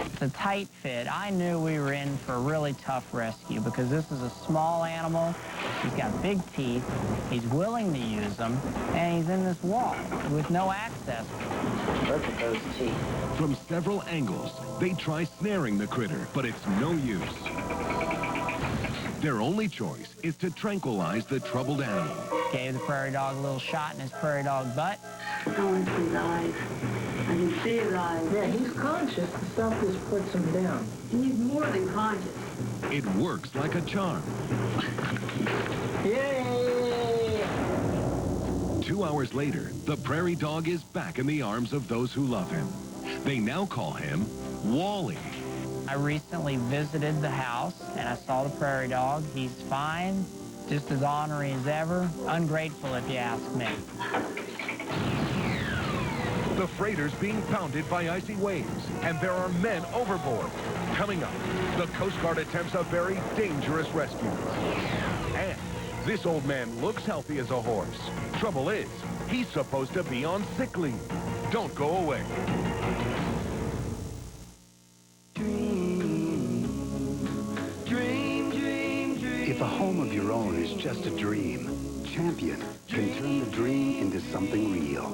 It's a tight fit. I knew we were in for a really tough rescue because this is a small animal. He's got big teeth. He's willing to use them, and he's in this wall with no access. Look at those teeth. From several angles, they try snaring the critter, but it's no use. Their only choice is to tranquilize the troubled animal. Gave the prairie dog a little shot in his prairie dog butt. Go into his eyes. I can see realize. Yeah, he's conscious. The stuff just puts him down. He's more than conscious. It works like a charm. Yay! 2 hours later, the prairie dog is back in the arms of those who love him. They now call him Wally. I recently visited the house, and I saw the prairie dog. He's fine, just as ornery as ever. Ungrateful, if you ask me. The freighter's being pounded by icy waves, and there are men overboard. Coming up, the Coast Guard attempts a very dangerous rescue. And this old man looks healthy as a horse. Trouble is, he's supposed to be on sick leave. Don't go away. If a home of your own is just a dream, Champion can turn the dream into something real.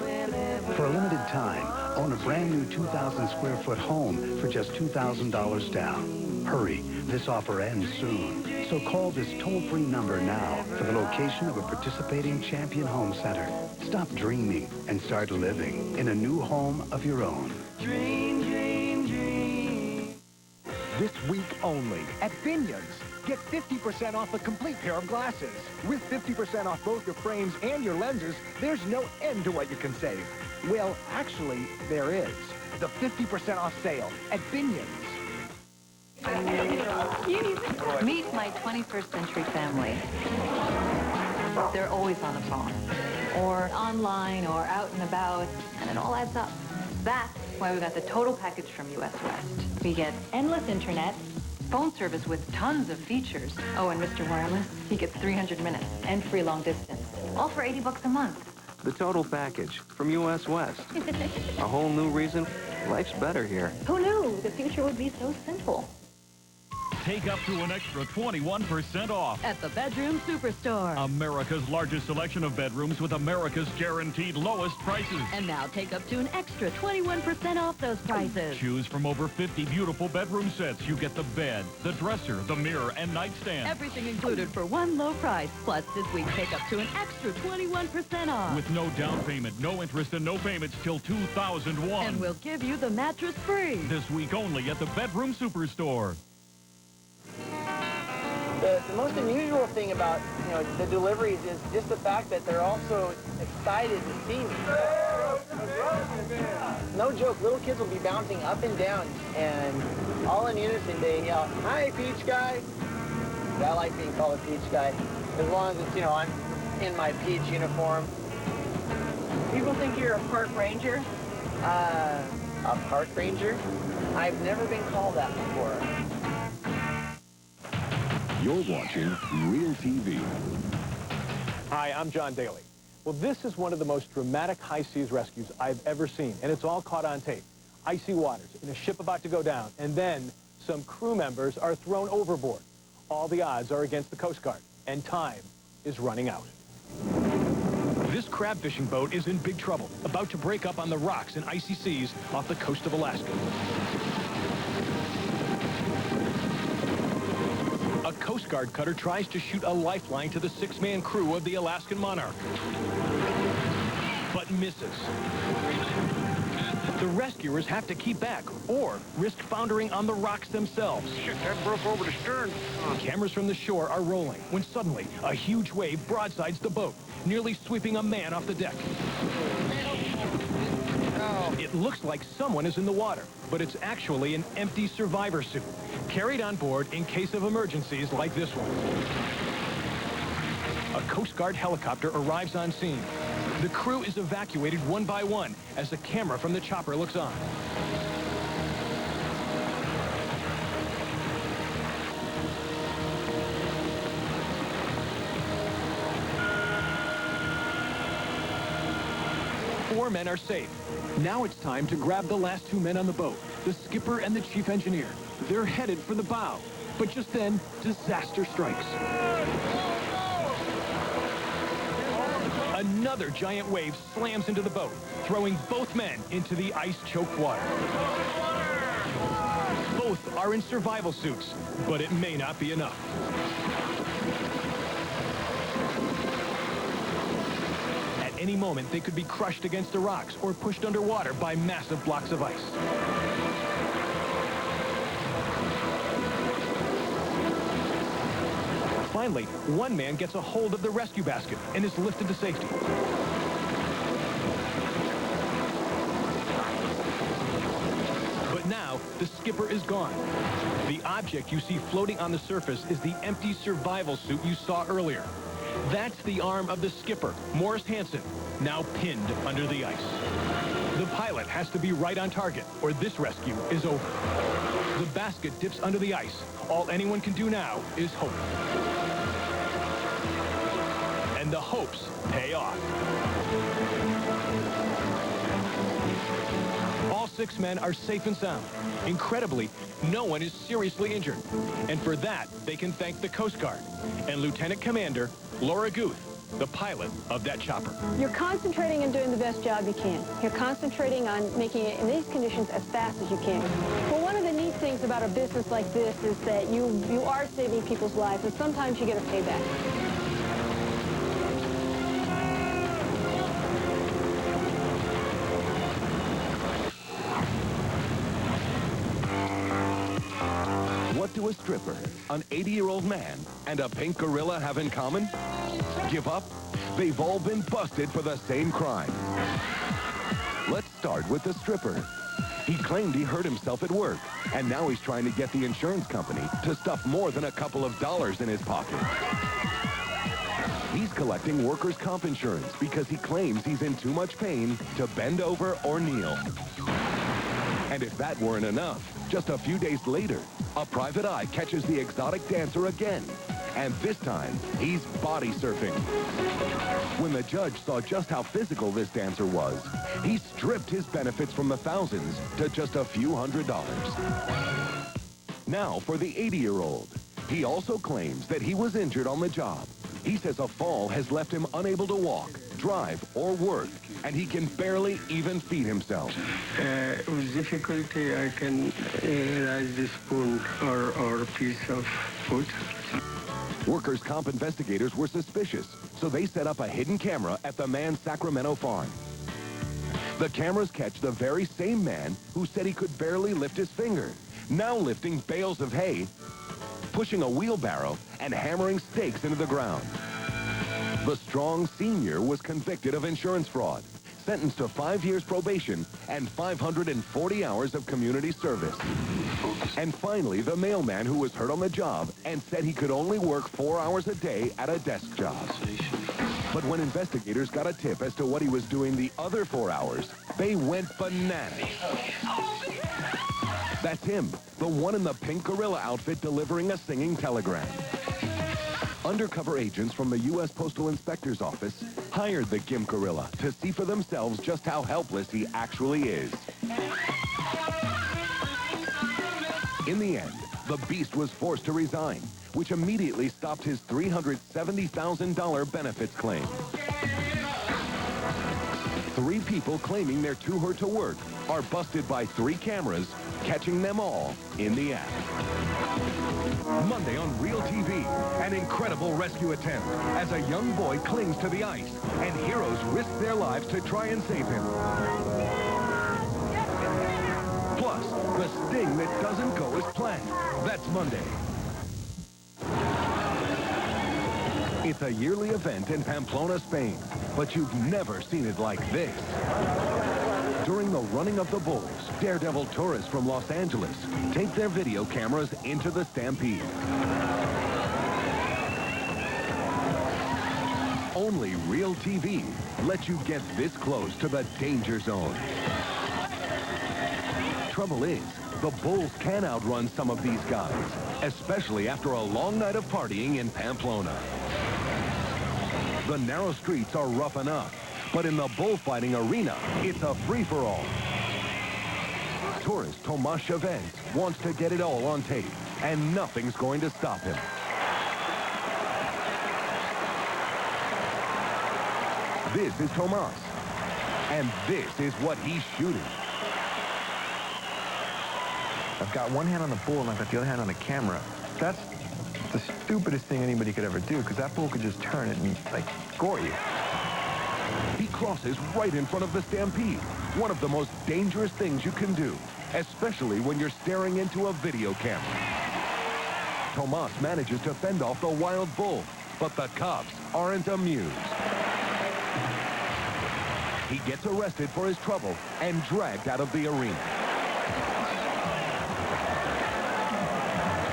For a limited time, own a brand new 2,000 square foot home for just $2,000 down. Hurry, this offer ends soon. So call this toll-free number now for the location of a participating Champion Home Center. Stop dreaming and start living in a new home of your own. Dream, dream, dream. This week only at Binion's. Get 50% off a complete pair of glasses. With 50% off both your frames and your lenses, there's no end to what you can save. Well, actually, there is. The 50% off sale at Binion's. Meet my 21st century family. They're always on the phone, or online, or out and about, and it all adds up. That's why we got the total package from US West. We get endless internet, phone service with tons of features. Oh, and Mr. Wireless, he gets 300 minutes and free long distance. All for $80 a month. The total package from US West. A whole new reason life's better here. Who knew the future would be so simple? Take up to an extra 21% off At the Bedroom Superstore. America's largest selection of bedrooms with America's guaranteed lowest prices. And now take up to an extra 21% off those prices. Choose from over 50 beautiful bedroom sets. You get the bed, the dresser, the mirror, and nightstand. Everything included for one low price. Plus, this week, take up to an extra 21% off. With no down payment, no interest, and no payments till 2001. And we'll give you the mattress free. This week only at the Bedroom Superstore. The most unusual thing about, the deliveries is just the fact that they're all so excited to see me. No joke, little kids will be bouncing up and down, and all in unison they yell, "Hi, Peach Guy." I like being called a Peach Guy, as long as it's, I'm in my Peach uniform. People think you're a park ranger? A park ranger? I've never been called that before. You're watching Real TV. Hi, I'm John Daly. Well, this is one of the most dramatic high seas rescues I've ever seen, and it's all caught on tape. Icy waters in a ship about to go down, and then some crew members are thrown overboard. All the odds are against the Coast Guard, and time is running out. This crab fishing boat is in big trouble, about to break up on the rocks in icy seas off the coast of Alaska. A Coast Guard cutter tries to shoot a lifeline to the 6-man crew of the Alaskan Monarch, but misses. The rescuers have to keep back or risk foundering on the rocks themselves. Shit, that broke over the stern. Cameras from the shore are rolling when suddenly a huge wave broadsides the boat, nearly sweeping a man off the deck. It looks like someone is in the water, but it's actually an empty survivor suit, carried on board in case of emergencies like this one. A Coast Guard helicopter arrives on scene. The crew is evacuated one by one as the camera from the chopper looks on. Four men are safe. Now it's time to grab the last 2 men on the boat, the skipper and the chief engineer. They're headed for the bow, but just then, disaster strikes. Another giant wave slams into the boat, throwing both men into the ice-choked water. Both are in survival suits, but it may not be enough. At any moment, they could be crushed against the rocks or pushed underwater by massive blocks of ice. Finally, one man gets a hold of the rescue basket and is lifted to safety. But now, the skipper is gone. The object you see floating on the surface is the empty survival suit you saw earlier. That's the arm of the skipper, Morris Hansen, now pinned under the ice. The pilot has to be right on target, or this rescue is over. The basket dips under the ice. All anyone can do now is hope. And the hopes pay off. All 6 men are safe and sound. Incredibly, no one is seriously injured. And for that, they can thank the Coast Guard and Lieutenant Commander Laura Guth, the pilot of that chopper. You're concentrating on doing the best job you can. You're concentrating on making it in these conditions as fast as you can. Well, one of the neat things about a business like this is that you are saving people's lives, and sometimes you get a payback. What do a stripper, an 80-year-old man, and a pink gorilla have in common? Give up? They've all been busted for the same crime. Let's start with the stripper. He claimed he hurt himself at work, and now he's trying to get the insurance company to stuff more than a couple of dollars in his pocket. He's collecting workers' comp insurance because he claims he's in too much pain to bend over or kneel. And if that weren't enough, just a few days later, a private eye catches the exotic dancer again. And this time, he's body surfing. When the judge saw just how physical this dancer was, he stripped his benefits from the thousands to just a few $100s. Now for the 80-year-old. He also claims that he was injured on the job. He says a fall has left him unable to walk, drive, or work, and he can barely even feed himself. With difficulty, I can raise the spoon or a piece of food. Workers' comp investigators were suspicious, so they set up a hidden camera at the man's Sacramento farm. The cameras catch the very same man who said he could barely lift his finger, now lifting bales of hay, pushing a wheelbarrow, and hammering stakes into the ground. The strong senior was convicted of insurance fraud, sentenced to 5 years probation and 540 hours of community service. And finally, the mailman who was hurt on the job and said he could only work 4 hours a day at a desk job. But when investigators got a tip as to what he was doing the other 4 hours, they went bananas. That's him, the one in the pink gorilla outfit delivering a singing telegram. Undercover agents from the U.S. Postal Inspector's Office hired the Gimp gorilla to see for themselves just how helpless he actually is. In the end, the beast was forced to resign, which immediately stopped his $370,000 benefits claim. 3 people claiming they're too hurt to work are busted by 3 cameras, catching them all in the act. Monday on Real TV, an incredible rescue attempt as a young boy clings to the ice and heroes risk their lives to try and save him. Plus, the sting that doesn't go as planned. That's Monday. It's a yearly event in Pamplona, Spain, but you've never seen it like this. During the running of the bulls, daredevil tourists from Los Angeles take their video cameras into the stampede. Only Real TV lets you get this close to the danger zone. Trouble is, the bulls can outrun some of these guys, especially after a long night of partying in Pamplona. The narrow streets are rough enough, but in the bullfighting arena, it's a free-for-all. Tourist Tomas Chavez wants to get it all on tape, and nothing's going to stop him. This is Tomas, and this is what he's shooting. I've got one hand on the bull and I've got the other hand on the camera. That's the stupidest thing anybody could ever do, because that bull could just turn it and, like, gore you. He crosses right in front of the stampede, one of the most dangerous things you can do, especially when you're staring into a video camera. Tomas manages to fend off the wild bull, but the cops aren't amused. He gets arrested for his trouble and dragged out of the arena.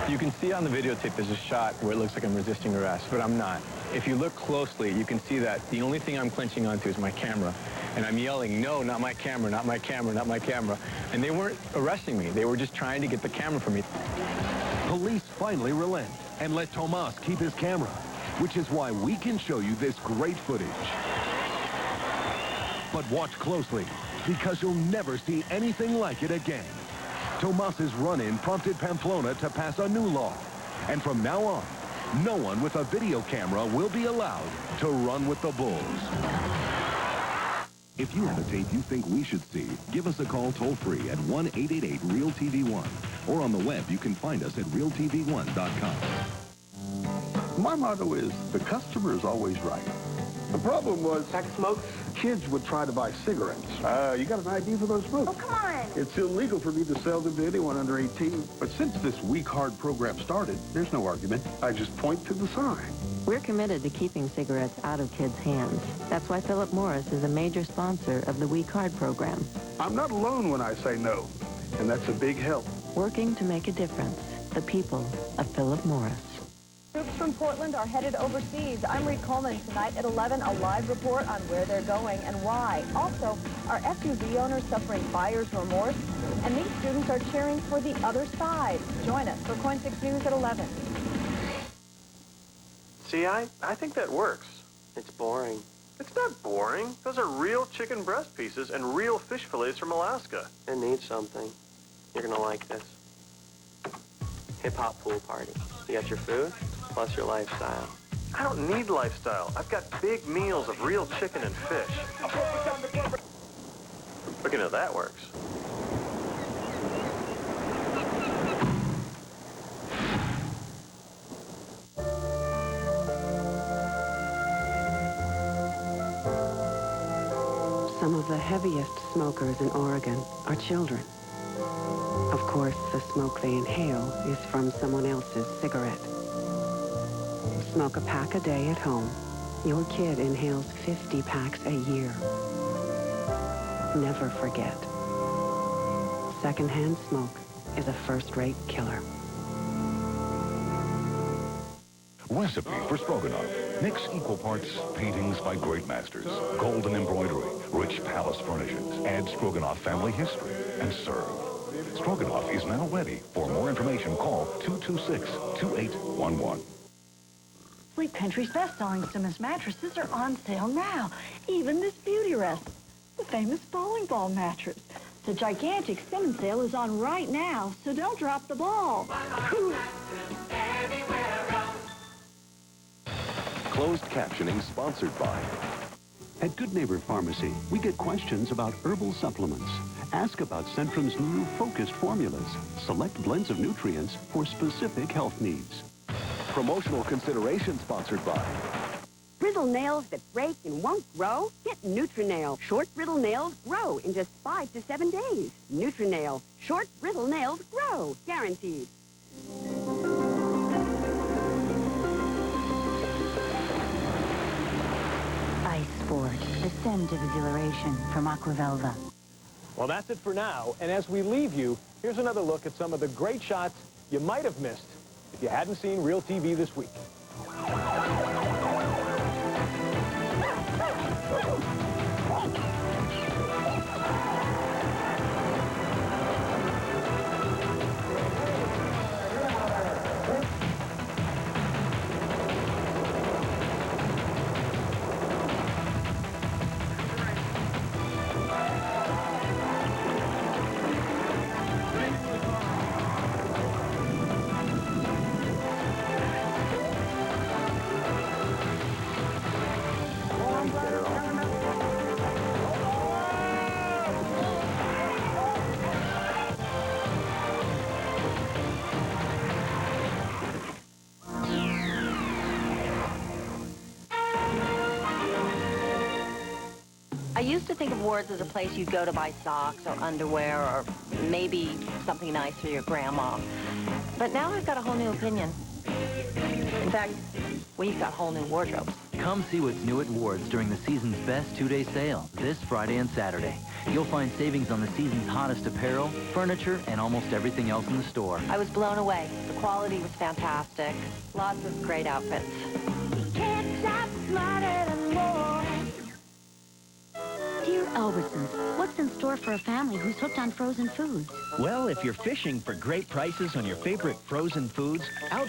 You can see on the videotape there's a shot where it looks like I'm resisting arrest, but I'm not. If you look closely, you can see that the only thing I'm clenching onto is my camera. And I'm yelling, no, not my camera, not my camera, not my camera. And they weren't arresting me. They were just trying to get the camera from me. Police finally relent and let Tomas keep his camera, which is why we can show you this great footage. But watch closely, because you'll never see anything like it again. Tomas's run-in prompted Pamplona to pass a new law. And from now on, no one with a video camera will be allowed to run with the bulls. If you have a tape you think we should see, give us a call toll-free at 1-888-REAL-TV1. Or on the web, you can find us at realtv1.com. My motto is, the customer is always right. The problem was, pack of smokes? Kids would try to buy cigarettes. You got an ID for those smokes? Oh, come on. It's illegal for me to sell them to anyone under 18. But since this We Card program started, there's no argument. I just point to the sign. We're committed to keeping cigarettes out of kids' hands. That's why Philip Morris is a major sponsor of the We Card program. I'm not alone when I say no, and that's a big help. Working to make a difference. The people of Philip Morris. Troops from Portland are headed overseas. I'm Reed Coleman. Tonight at 11, a live report on where they're going and why. Also, are SUV owners suffering buyer's remorse? And these students are cheering for the other side. Join us for KOIN 6 News at 11. See, I think that works. It's boring. It's not boring. Those are real chicken breast pieces and real fish fillets from Alaska. It needs something. You're gonna like this. Hip-hop pool party. You got your food, plus your lifestyle. I don't need lifestyle. I've got big meals of real chicken and fish. Look at how that works. Some of the heaviest smokers in Oregon are children. Of course, the smoke they inhale is from someone else's cigarette. Smoke a pack a day at home. Your kid inhales 50 packs a year. Never forget. Secondhand smoke is a first-rate killer. Recipe for Stroganoff. Mix equal parts paintings by great masters, golden embroidery, rich palace furnishings, add Stroganoff family history, and serve. Stroganoff is now ready. For more information, call 226-2811. Sleep Country's best-selling Simmons mattresses are on sale now. Even this Beauty Rest, the famous bowling ball mattress. The gigantic Simmons sale is on right now, so don't drop the ball. Closed captioning sponsored by... At Good Neighbor Pharmacy, we get questions about herbal supplements. Ask about Centrum's new focused formulas. Select blends of nutrients for specific health needs. Promotional consideration sponsored by... Brittle nails that break and won't grow? Get Nutrinail. Short brittle nails grow in just 5 to 7 days. Nutrinail. Short brittle nails grow. Guaranteed. Ice Sport. The scent of exhilaration from Aquavelva. Well, that's it for now. And as we leave you, here's another look at some of the great shots you might have missed if you hadn't seen Real TV this week. used to think of Ward's as a place you'd go to buy socks or underwear or maybe something nice for your grandma. But now I've got a whole new opinion. In fact, we've got whole new wardrobes. Come see what's new at Ward's during the season's best two-day sale, this Friday and Saturday. You'll find savings on the season's hottest apparel, furniture, and almost everything else in the store. I was blown away. The quality was fantastic. Lots of great outfits. Dear Albertsons, what's in store for a family who's hooked on frozen foods? Well, if you're fishing for great prices on your favorite frozen foods, out